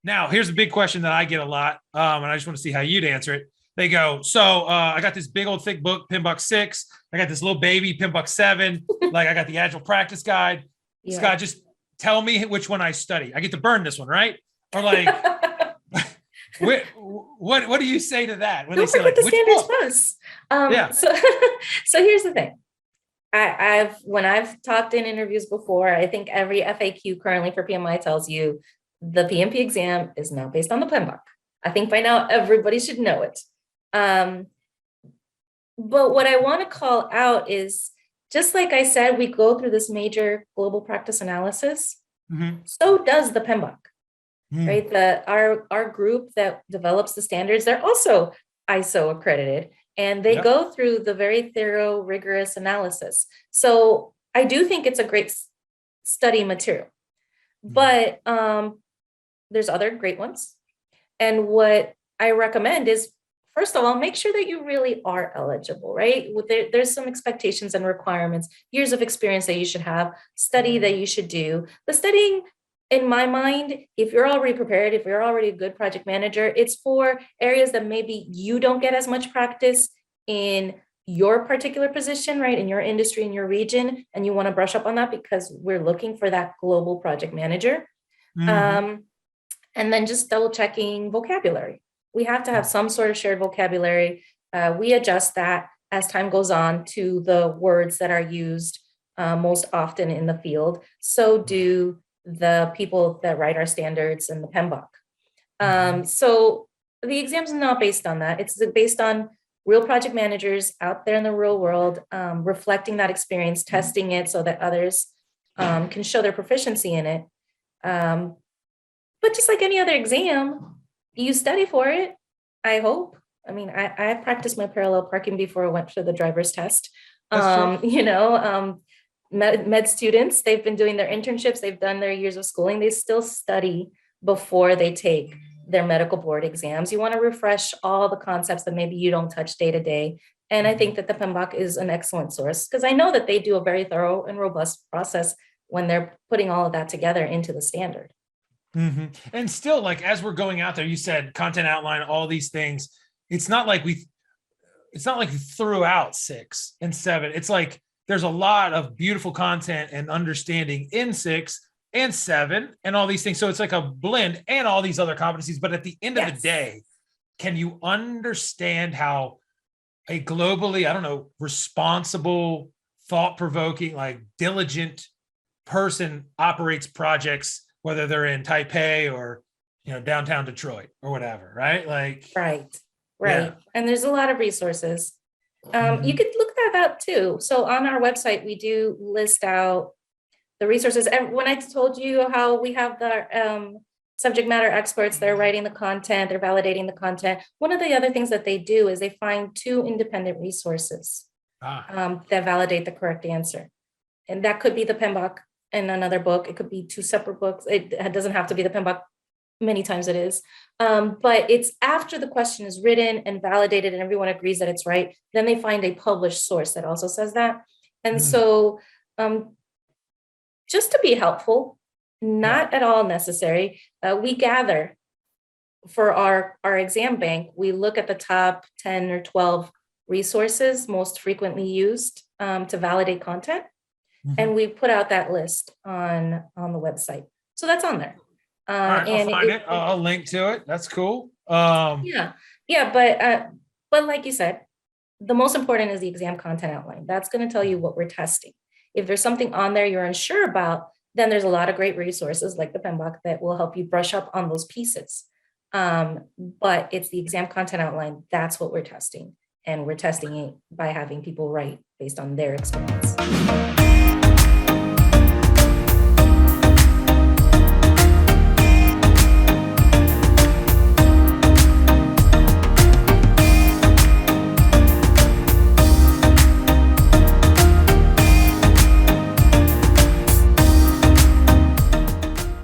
Now, here's a big question that I get a lot, and I just want to see how you'd answer it. They go, so I got this big old thick book, PMBOK 6. I got this little baby, PMBOK 7. Like I got the Agile Practice Guide. Yeah. Scott, just tell me which one I study. I get to burn this one, right? Or like, what do you say to that? When Don't they say forget like, the standards plus. Yeah. So here's the thing. When I've talked in interviews before, I think every FAQ currently for PMI tells you the PMP exam is now based on the PMBOK. I think by now everybody should know it. But what I want to call out is, just like I said, we go through this major global practice analysis. Mm-hmm. So does the PMBOK, right? Our group that develops the standards, they're also ISO accredited, and they go through the very thorough, rigorous analysis. So I do think it's a great study material, but there's other great ones. And what I recommend is, first of all, make sure that you really are eligible, right? There's some expectations and requirements, years of experience that you should have, study that you should do. The studying, in my mind, if you're already prepared, if you're already a good project manager, it's for areas that maybe you don't get as much practice in your particular position, right? In your industry, in your region, and you want to brush up on that because we're looking for that global project manager. Mm-hmm. And then just double checking vocabulary. We have to have some sort of shared vocabulary. We adjust that as time goes on to the words that are used most often in the field. So do the people that write our standards and the PMBOK. So the exam's not based on that. It's based on real project managers out there in the real world, reflecting that experience, testing it so that others can show their proficiency in it. But just like any other exam, you study for it, I hope. I mean, I practiced my parallel parking before I went for the driver's test. Med students, they've been doing their internships, they've done their years of schooling, they still study before they take their medical board exams. You want to refresh all the concepts that maybe you don't touch day to day. And I think that the PMBOK is an excellent source because I know that they do a very thorough and robust process when they're putting all of that together into the standard. Mm-hmm. And still, like, as we're going out there, you said content outline, all these things. It's not like we threw out 6 and 7. It's like there's a lot of beautiful content and understanding in 6 and 7 and all these things. So it's like a blend and all these other competencies. But at the end of the day, can you understand how a globally, responsible, thought-provoking, like diligent person operates projects, whether they're in Taipei or, downtown Detroit or whatever, right? Like, right. Yeah. And there's a lot of resources. You could look that up too. So on our website, we do list out the resources. And when I told you how we have the subject matter experts, they're writing the content, they're validating the content. One of the other things that they do is they find 2 independent resources that validate the correct answer. And that could be the PMBOK and another book. It could be 2 separate books. It doesn't have to be the PMBOK. Many times it is. But it's after the question is written and validated and everyone agrees that it's right, then they find a published source that also says that. And so just to be helpful, not at all necessary, we gather for our exam bank, we look at the top 10 or 12 resources most frequently used to validate content. And we put out that list on the website. So that's on there. All right, I'll find it. I'll link to it. That's cool. But like you said, the most important is the exam content outline. That's going to tell you what we're testing. If there's something on there you're unsure about, then there's a lot of great resources like the PMBOK that will help you brush up on those pieces. But it's the exam content outline. That's what we're testing. And we're testing it by having people write based on their experience.